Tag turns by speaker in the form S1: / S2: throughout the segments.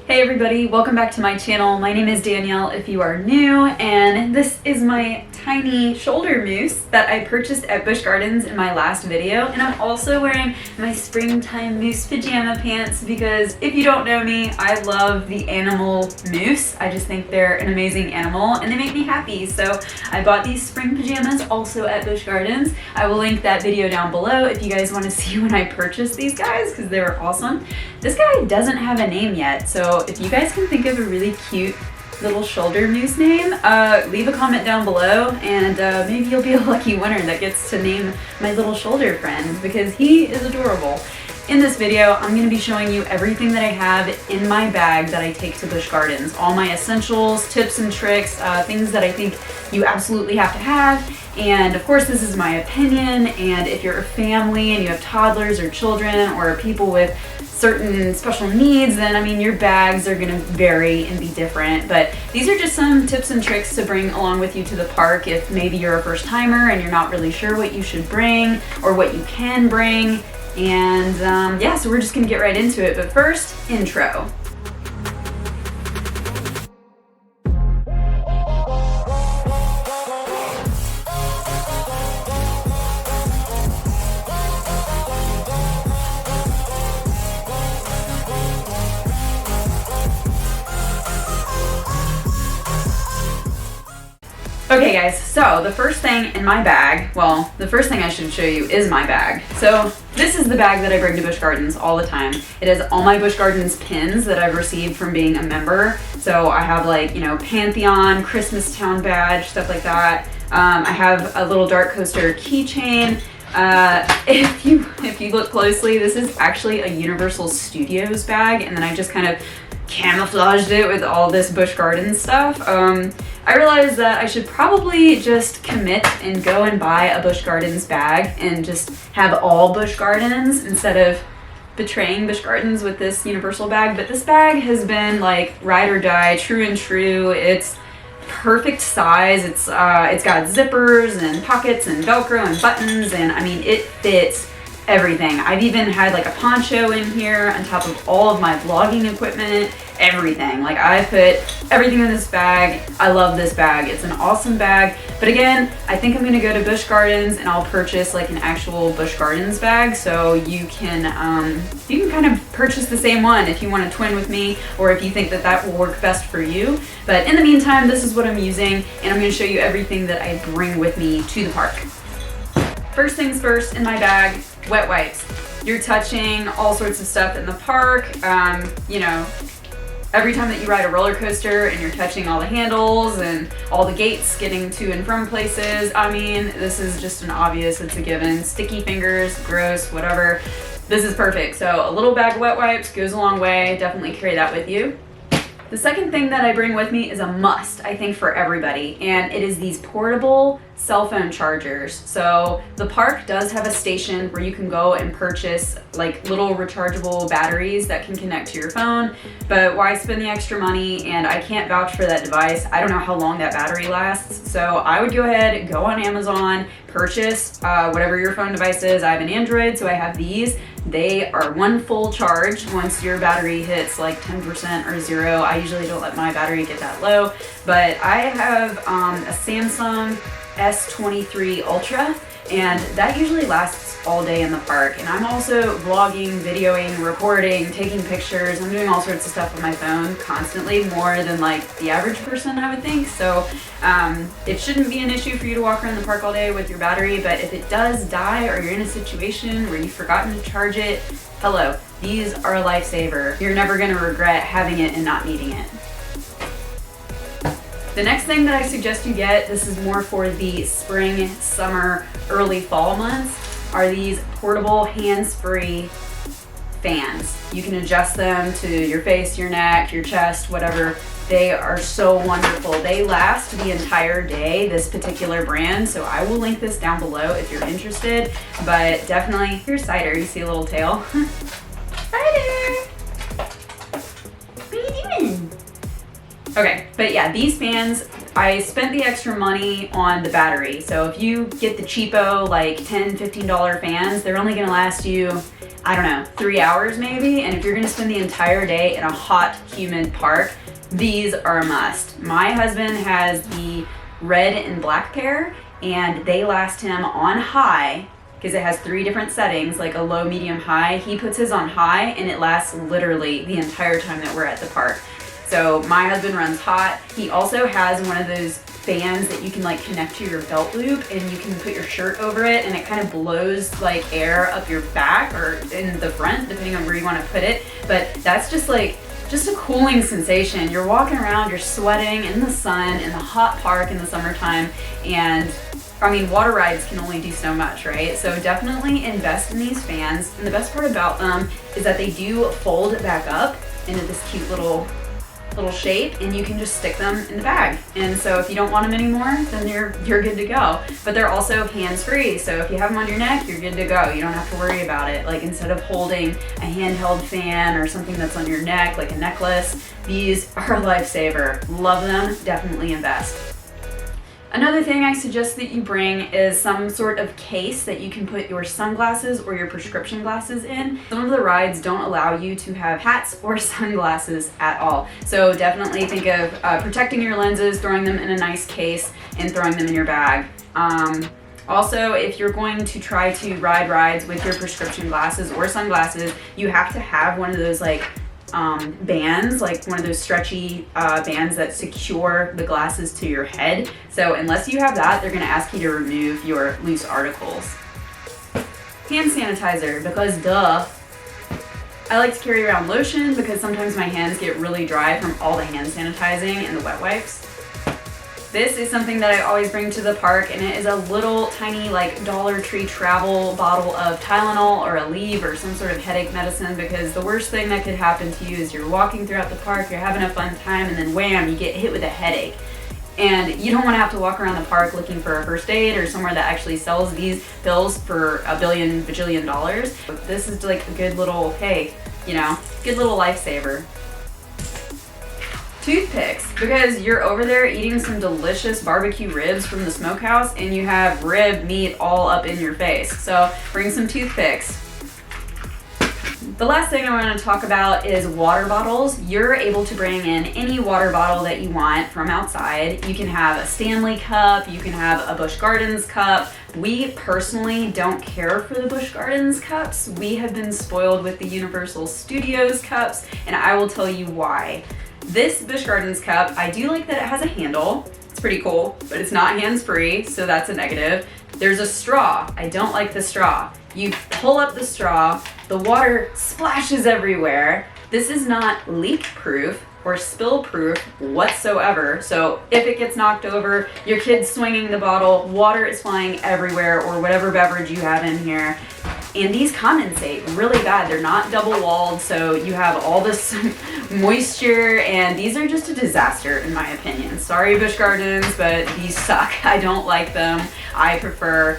S1: Hey everybody, welcome back to my channel. My name is Danielle if you are new, and this is my tiny shoulder mousse that I purchased at Busch Gardens in my last video. And I'm also wearing my springtime mousse pajama pants because if you don't know me, I love the animal mousse. I just think they're an amazing animal and they make me happy. So I bought these spring pajamas also at Busch Gardens. I will link that video down below if you guys want to see when I purchased these guys because they were awesome. This guy doesn't have a name yet, so if you guys can think of a really cute little shoulder mousse name, leave a comment down below and maybe you'll be a lucky winner that gets to name my little shoulder friend because he is adorable. In this video, I'm going to be showing you everything that I have in my bag that I take to Busch Gardens. All my essentials, tips and tricks, things that I think you absolutely have to have. And of course, this is my opinion. And if you're a family and you have toddlers or children or people with certain special needs, then I mean your bags are going to vary and be different. But these are just some tips and tricks to bring along with you to the park if maybe you're a first timer and you're not really sure what you should bring or what you can bring. And yeah, so we're just gonna get right into it. But first, intro. Okay guys, so the first thing in my bag, well, the first thing I should show you is my bag. So this is the bag that I bring to Busch Gardens all the time. It has all my Busch Gardens pins that I've received from being a member. So I have like, you know, Pantheon, Christmas Town badge, stuff like that. I have a little Dark Coaster keychain. If you look closely, this is actually a Universal Studios bag, and then I just kind of camouflaged it with all this Busch Gardens stuff. I realized that I should probably just commit and go and buy a Busch Gardens bag and just have all Busch Gardens instead of betraying Busch Gardens with this Universal bag. But this bag has been like ride or die, true and true. It's perfect size. It's got zippers and pockets and Velcro and buttons, and I mean it fits everything. I've even had like a poncho in here on top of all of my vlogging equipment, everything. Like I put everything in this bag. I love this bag. It's an awesome bag. But again, I think I'm gonna go to Busch Gardens and I'll purchase like an actual Busch Gardens bag so you can kind of purchase the same one if you want to twin with me or if you think that that will work best for you. But in the meantime, this is what I'm using and I'm gonna show you everything that I bring with me to the park. First things first, in my bag, wet wipes. You're touching all sorts of stuff in the park. You know, every time that you ride a roller coaster and you're touching all the handles and all the gates getting to and from places, I mean, this is just an obvious, it's a given. Sticky fingers, gross, whatever. This is perfect. So a little bag of wet wipes goes a long way. Definitely carry that with you. The second thing that I bring with me is a must, I think, for everybody, and it is these portable cell phone chargers. So the park does have a station where you can go and purchase like little rechargeable batteries that can connect to your phone, but why spend the extra money? And I can't vouch for that device. I don't know how long that battery lasts, so I would go ahead, go on Amazon, purchase whatever your phone device is. I have an Android, so I have these. They are one full charge once your battery hits like 10% or 0. I usually don't let my battery get that low, but I have a Samsung S23 Ultra, and that usually lasts all day in the park. And I'm also vlogging, videoing, recording, taking pictures. I'm doing all sorts of stuff on my phone constantly, more than like the average person, I would think. So it shouldn't be an issue for you to walk around the park all day with your battery, but if it does die or you're in a situation where you've forgotten to charge it, hello, these are a lifesaver. You're never gonna regret having it and not needing it. The next thing that I suggest you get, this is more for the spring, summer, early fall months, are these portable hands-free fans. You can adjust them to your face, your neck, your chest, whatever. They are so wonderful. They last the entire day, this particular brand, so I will link this down below if you're interested, but definitely, here's Cider, you see a little tail. Cider! What are you doing? Okay, but yeah, these fans I spent the extra money on the battery. So if you get the cheapo, like $10, $15 fans, they're only gonna last you, I don't know, 3 hours maybe. And if you're gonna spend the entire day in a hot, humid park, these are a must. My husband has the red and black pair, and they last him on high, because it has 3 different settings, like a low, medium, high. He puts his on high, and it lasts literally the entire time that we're at the park. So my husband runs hot. He also has one of those fans that you can like connect to your belt loop, and you can put your shirt over it, and it kind of blows like air up your back or in the front, depending on where you want to put it. But that's just a cooling sensation. You're walking around, you're sweating in the sun, in the hot park in the summertime, and I mean, water rides can only do so much, right? So definitely invest in these fans. And the best part about them is that they do fold back up into this cute little shape, and you can just stick them in the bag. And so if you don't want them anymore, then you're good to go. But they're also hands-free, so if you have them on your neck, you're good to go. You don't have to worry about it. Like, instead of holding a handheld fan or something that's on your neck, like a necklace, these are a lifesaver. Love them, definitely invest. Another thing I suggest that you bring is some sort of case that you can put your sunglasses or your prescription glasses in. Some of the rides don't allow you to have hats or sunglasses at all. So definitely think of protecting your lenses, throwing them in a nice case, and throwing them in your bag. Also, if you're going to try to ride rides with your prescription glasses or sunglasses, you have to have one of those like bands, like one of those stretchy bands that secure the glasses to your head. So unless you have that, they're going to ask you to remove your loose articles. Hand sanitizer, because duh. I like to carry around lotion because sometimes my hands get really dry from all the hand sanitizing and the wet wipes. This is something that I always bring to the park, and it is a little tiny like Dollar Tree travel bottle of Tylenol or Aleve or some sort of headache medicine, because the worst thing that could happen to you is you're walking throughout the park, you're having a fun time, and then wham, you get hit with a headache. And you don't want to have to walk around the park looking for a first aid or somewhere that actually sells these pills for $1 bajillion dollars. This is like a good little, hey, good little lifesaver. Toothpicks, because you're over there eating some delicious barbecue ribs from the smokehouse and you have rib meat all up in your face. So bring some toothpicks. The last thing I want to talk about is water bottles. You're able to bring in any water bottle that you want from outside. You can have a Stanley cup, you can have a Busch Gardens cup. We personally don't care for the Busch Gardens cups. We have been spoiled with the Universal Studios cups, and I will tell you why. This Busch Gardens cup, I do like that it has a handle. It's pretty cool, but it's not hands-free, so that's a negative. There's a straw. I don't like the straw. You pull up the straw, the water splashes everywhere. This is not leak-proof or spill-proof whatsoever. So if it gets knocked over, your kid's swinging the bottle, water is flying everywhere, or whatever beverage you have in here. And these condensate really bad. They're not double-walled, so you have all this moisture, and these are just a disaster in my opinion. Sorry, Busch Gardens, but these suck. I don't like them. I prefer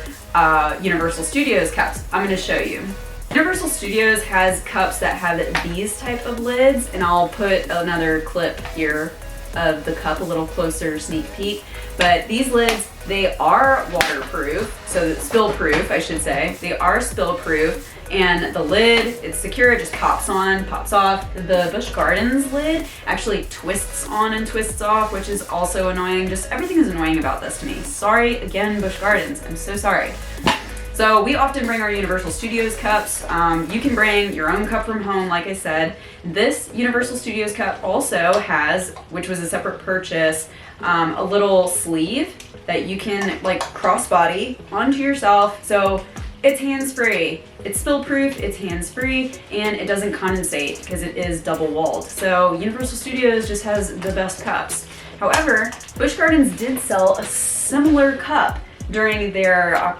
S1: Universal Studios cups. I'm going to show you. Universal Studios has cups that have these type of lids, and I'll put another clip here of the cup, a little closer sneak peek. But these lids, they are waterproof, so spill-proof, I should say. They are spill-proof, and the lid, it's secure, it just pops on, pops off. The Busch Gardens lid actually twists on and twists off, which is also annoying. Just everything is annoying about this to me. Sorry again, Busch Gardens, I'm so sorry. So we often bring our Universal Studios cups. You can bring your own cup from home, like I said. This Universal Studios cup also has, which was a separate purchase, a little sleeve that you can like crossbody onto yourself. So it's hands-free, it's spill-proof, it's hands-free, and it doesn't condensate because it is double-walled. So Universal Studios just has the best cups. However, Busch Gardens did sell a similar cup during their,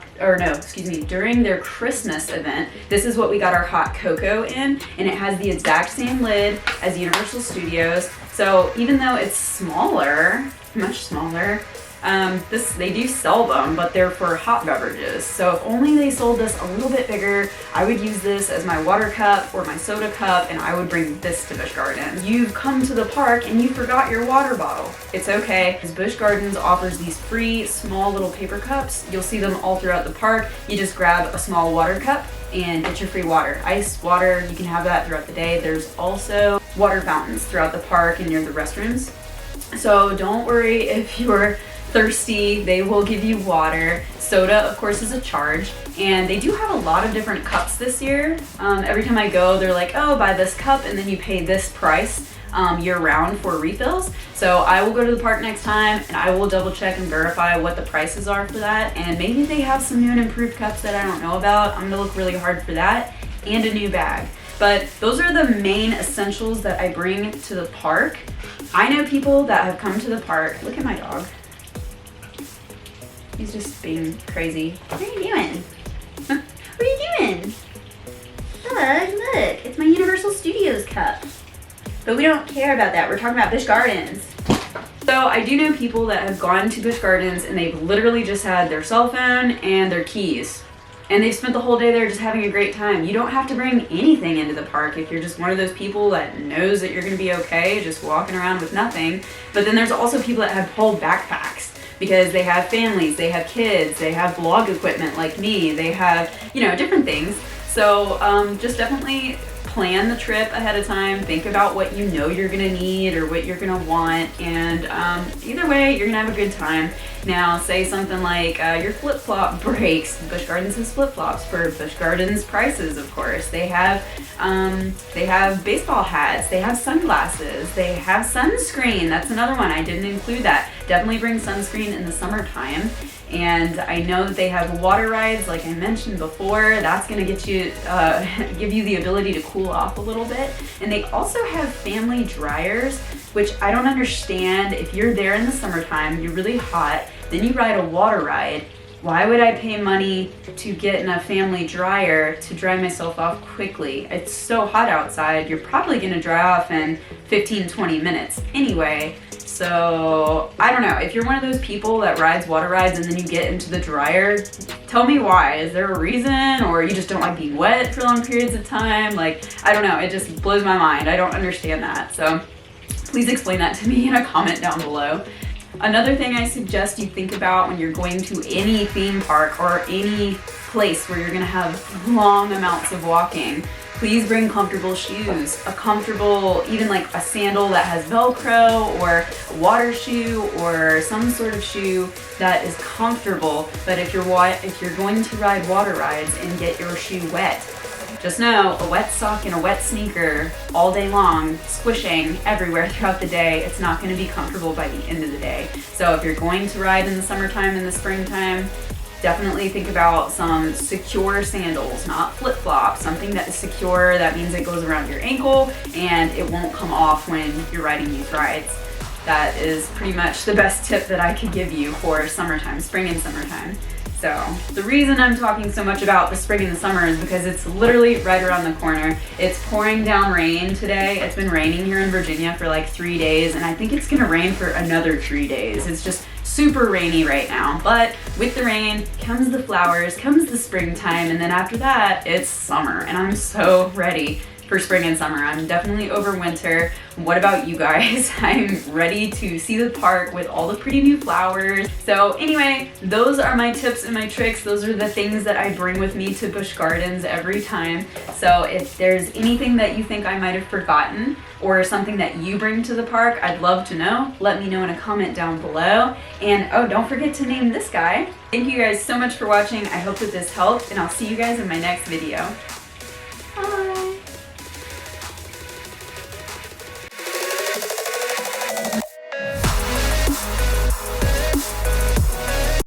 S1: during their Christmas event. This is what we got our hot cocoa in, and it has the exact same lid as Universal Studios. So even though it's smaller, much smaller, They do sell them, but they're for hot beverages. So if only they sold this a little bit bigger, I would use this as my water cup or my soda cup, and I would bring this to Busch Gardens. You've come to the park and you forgot your water bottle. It's okay, because Busch Gardens offers these free small little paper cups. You'll see them all throughout the park. You just grab a small water cup and get your free water. Ice water, you can have that throughout the day. There's also water fountains throughout the park and near the restrooms. So don't worry if you're thirsty, they will give you water. Soda, of course, is a charge, and they do have a lot of different cups this year. Every time I go, they're like, oh, buy this cup and then you pay this price year-round for refills. So I will go to the park next time and I will double check and verify what the prices are for that, and maybe they have some new and improved cups that I don't know about. I'm gonna look really hard for that, and a new bag. But those are the main essentials that I bring to the park. I know people that have come to the park. Look at my dog. He's just being crazy. What are you doing? What are you doing? Look, it's my Universal Studios cup. But we don't care about that. We're talking about Busch Gardens. So I do know people that have gone to Busch Gardens and they've literally just had their cell phone and their keys. And they've spent the whole day there just having a great time. You don't have to bring anything into the park if you're just one of those people that knows that you're gonna be okay just walking around with nothing. But then there's also people that have whole backpacks because they have families, they have kids, they have vlog equipment like me, they have, you know, different things. So just definitely plan the trip ahead of time. Think about what you know you're gonna need or what you're gonna want, and either way, you're gonna have a good time. Now, say something like your flip-flop breaks. Busch Gardens has flip-flops for Busch Gardens prices, of course. They have baseball hats, they have sunglasses, they have sunscreen. That's another one, I didn't include that. Definitely bring sunscreen in the summertime. And I know that they have water rides, like I mentioned before. That's gonna get you, give you the ability to cool off a little bit. And they also have family dryers, which I don't understand. If you're there in the summertime, you're really hot, then you ride a water ride. Why would I pay money to get in a family dryer to dry myself off quickly? It's so hot outside, you're probably gonna dry off in 15-20 minutes anyway. So I don't know, if you're one of those people that rides water rides and then you get into the dryer, tell me why. Is there a reason, or you just don't like being wet for long periods of time? Like, I don't know, it just blows my mind. I don't understand that. So please explain that to me in a comment down below. Another thing I suggest you think about when you're going to any theme park or any place where you're gonna have long amounts of walking, please bring comfortable shoes. A comfortable, even like a sandal that has Velcro, or a water shoe, or some sort of shoe that is comfortable. But if you're going to ride water rides and get your shoe wet, just know a wet sock and a wet sneaker all day long, squishing everywhere throughout the day, it's not going to be comfortable by the end of the day. So if you're going to ride in the summertime and the springtime, definitely think about some secure sandals, not flip-flops, something that is secure. That means it goes around your ankle and it won't come off when you're riding these rides. That is pretty much the best tip that I could give you for summertime, spring and summertime. So the reason I'm talking so much about the spring and the summer is because it's literally right around the corner. It's pouring down rain today. It's been raining here in Virginia for like 3 days, and I think it's gonna rain for another 3 days. It's just super rainy right now, but with the rain comes the flowers, comes the springtime, and then after that, it's summer, and I'm so ready for spring and summer. I'm definitely over winter. What about you guys? I'm ready to see the park with all the pretty new flowers. So anyway, those are my tips and my tricks. Those are the things that I bring with me to Busch Gardens every time. So if there's anything that you think I might have forgotten, or something that you bring to the park, I'd love to know. Let me know in a comment down below. And oh, don't forget to name this guy. Thank you guys so much for watching. I hope that this helped, and I'll see you guys in my next video.